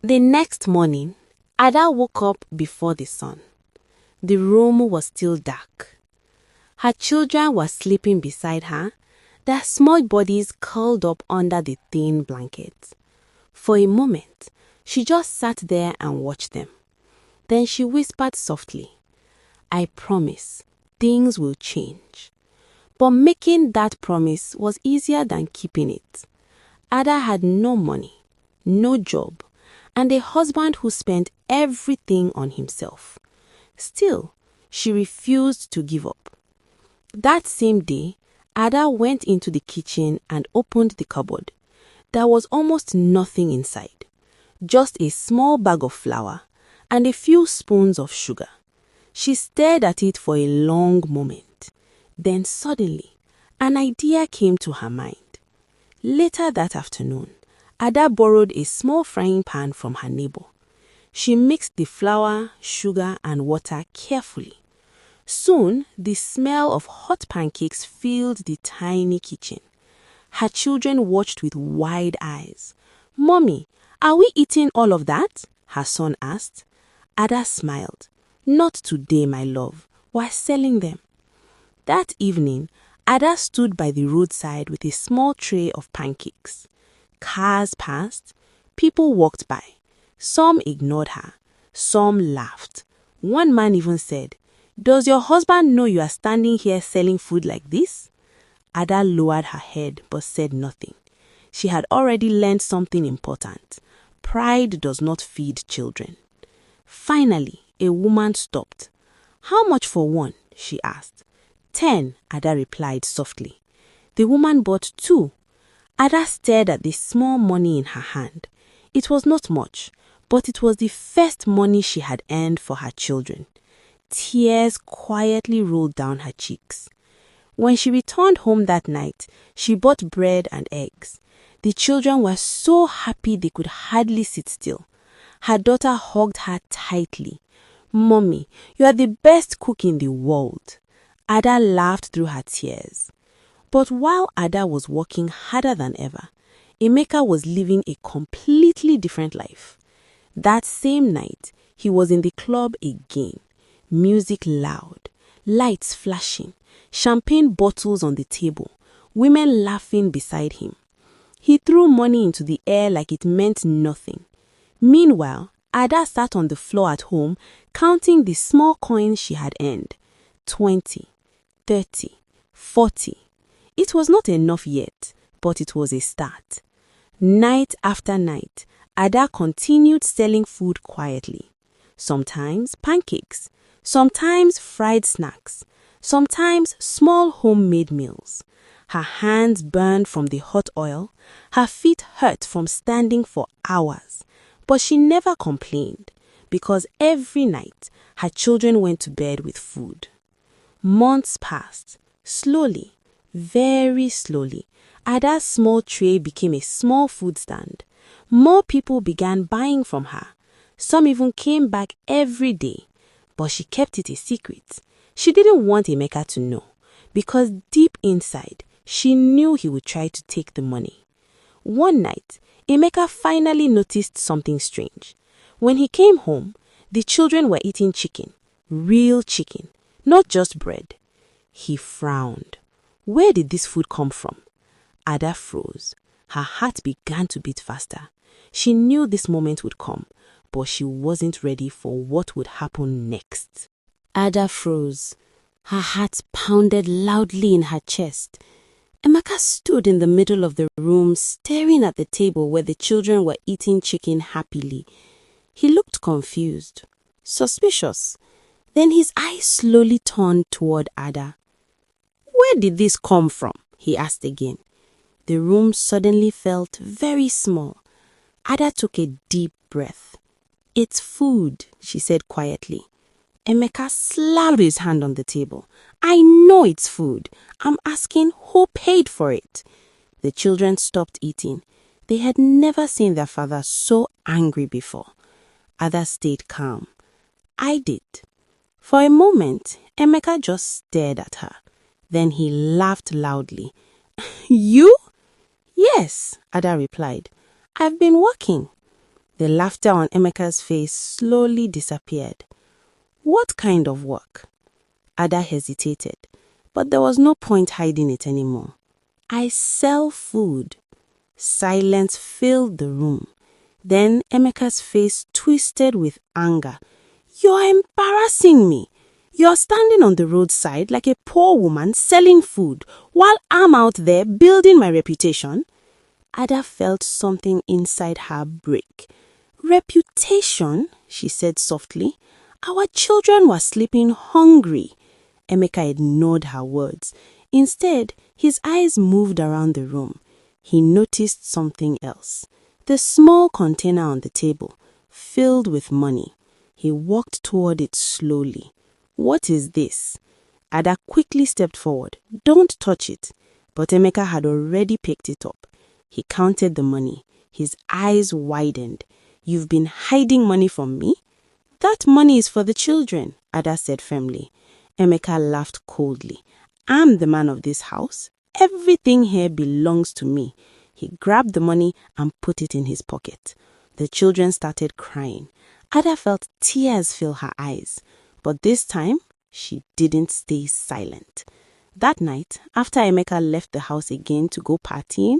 The next morning, Ada woke up before the sun. The room was still dark. Her children were sleeping beside her, their small bodies curled up under the thin blanket. For a moment, she just sat there and watched them. Then she whispered softly, "I promise, things will change." But making that promise was easier than keeping it. Ada had no money, no job, and a husband who spent everything on himself. Still, she refused to give up. That same day, Ada went into the kitchen and opened the cupboard. There was almost nothing inside, just a small bag of flour and a few spoons of sugar. She stared at it for a long moment. Then suddenly, an idea came to her mind. Later that afternoon, Ada borrowed a small frying pan from her neighbor. She mixed the flour, sugar, and water carefully. Soon, the smell of hot pancakes filled the tiny kitchen. Her children watched with wide eyes. "Mommy, are we eating all of that?" her son asked. Ada smiled. "Not today, my love. We're selling them." That evening, Ada stood by the roadside with a small tray of pancakes. Cars passed. People walked by. Some ignored her. Some laughed. One man even said, "Does your husband know you are standing here selling food like this?" Ada lowered her head but said nothing. She had already learned something important. Pride does not feed children. Finally, a woman stopped. "How much for one?" she asked. 10, Ada replied softly. The woman bought 2. Ada stared at the small money in her hand. It was not much, but it was the first money she had earned for her children. Tears quietly rolled down her cheeks. When she returned home that night, she bought bread and eggs. The children were so happy they could hardly sit still. Her daughter hugged her tightly. "Mommy, you are the best cook in the world." Ada laughed through her tears. But while Ada was working harder than ever, Emeka was living a completely different life. That same night, he was in the club again. Music loud, lights flashing, champagne bottles on the table, women laughing beside him. He threw money into the air like it meant nothing. Meanwhile, Ada sat on the floor at home counting the small coins she had earned. 20, 30, 40. It was not enough yet, but it was a start. Night after night, Ada continued selling food quietly. Sometimes pancakes, sometimes fried snacks, sometimes small homemade meals. Her hands burned from the hot oil, her feet hurt from standing for hours. But she never complained, because every night her children went to bed with food. Months passed. Slowly, very slowly, Ada's small tray became a small food stand. More people began buying from her. Some even came back every day. But she kept it a secret. She didn't want Emeka to know, because deep inside, she knew he would try to take the money. One night, Emeka finally noticed something strange. When he came home, the children were eating chicken, real chicken, not just bread. He frowned. Where did this food come from? Ada froze. Her heart began to beat faster. She knew this moment would come, but she wasn't ready for what would happen next. Ada froze. Her heart pounded loudly in her chest. Emeka stood in the middle of the room, staring at the table where the children were eating chicken happily. He looked confused, suspicious. Then his eyes slowly turned toward Ada. "Where did this come from?" he asked again. The room suddenly felt very small. Ada took a deep breath. "It's food," she said quietly. Emeka slammed his hand on the table. "I know it's food. I'm asking who paid for it." The children stopped eating. They had never seen their father so angry before. Ada stayed calm. "I did." For a moment, Emeka just stared at her. Then he laughed loudly. "You?" "Yes," Ada replied. "I've been working." The laughter on Emeka's face slowly disappeared. What kind of work? Ada hesitated, but there was no point hiding it anymore. I sell food. Silence filled the room. Then Emeka's face twisted with anger. You're embarrassing me. You're standing on the roadside like a poor woman selling food while I'm out there building my reputation. Ada felt something inside her break. Reputation, she said softly. Our children were sleeping hungry. Emeka ignored her words. Instead, his eyes moved around the room. He noticed something else. The small container on the table, filled with money. He walked toward it slowly. What is this? Ada quickly stepped forward. Don't touch it. But Emeka had already picked it up. He counted the money. His eyes widened. You've been hiding money from me? That money is for the children, Ada said firmly. Emeka laughed coldly. I'm the man of this house. Everything here belongs to me. He grabbed the money and put it in his pocket. The children started crying. Ada felt tears fill her eyes. But this time, she didn't stay silent. That night, after Emeka left the house again to go partying,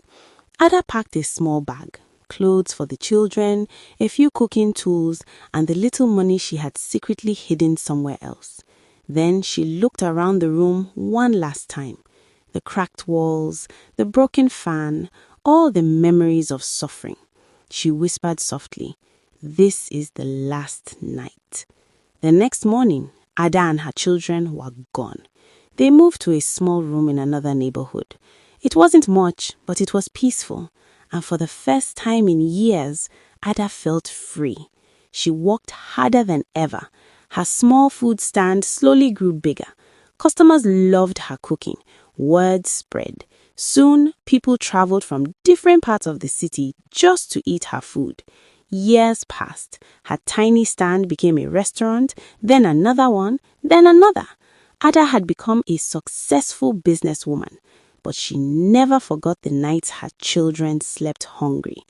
Ada packed a small bag, clothes for the children, a few cooking tools, and the little money she had secretly hidden somewhere else. Then she looked around the room one last time. The cracked walls, the broken fan, all the memories of suffering. She whispered softly, "This is the last night." The next morning, Ada and her children were gone. They moved to a small room in another neighborhood. It wasn't much, but it was peaceful. And for the first time in years, Ada felt free. She worked harder than ever. Her small food stand slowly grew bigger. Customers loved her cooking. Word spread. Soon, people traveled from different parts of the city just to eat her food. Years passed. Her tiny stand became a restaurant, then another one, then another. Ada had become a successful businesswoman, but she never forgot the nights her children slept hungry.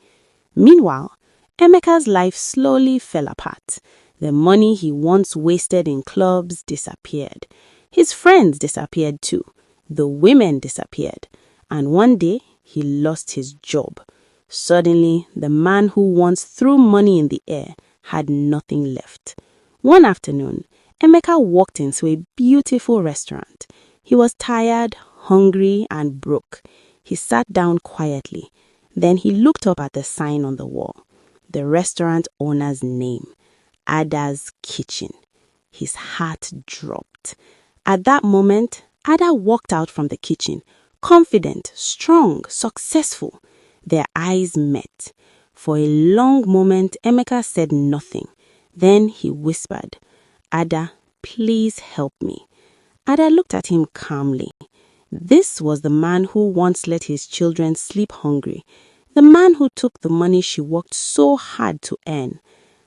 Meanwhile, Emeka's life slowly fell apart. The money he once wasted in clubs disappeared. His friends disappeared too. The women disappeared. And one day, he lost his job. Suddenly, the man who once threw money in the air had nothing left. One afternoon, Emeka walked into a beautiful restaurant. He was tired, hungry, and broke. He sat down quietly. Then he looked up at the sign on the wall. The restaurant owner's name, Ada's Kitchen. His heart dropped. At that moment, Ada walked out from the kitchen, confident, strong, successful. Their eyes met. For a long moment, Emeka said nothing. Then he whispered, "Ada, please help me." Ada looked at him calmly. This was the man who once let his children sleep hungry, the man who took the money she worked so hard to earn.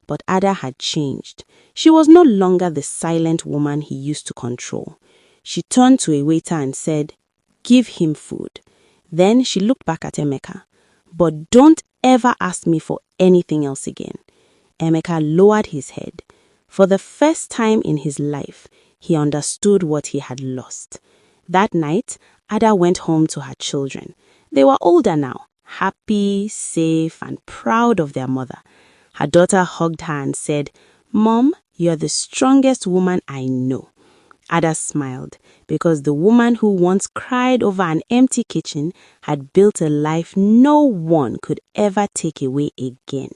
But Ada had changed. She was no longer the silent woman he used to control. She turned to a waiter and said, "Give him food." Then she looked back at Emeka. "But don't ever ask me for anything else again." Emeka lowered his head. For the first time in his life, he understood what he had lost. That night, Ada went home to her children. They were older now, happy, safe, and proud of their mother. Her daughter hugged her and said, "Mom, you're the strongest woman I know." Ada smiled because the woman who once cried over an empty kitchen had built a life no one could ever take away again.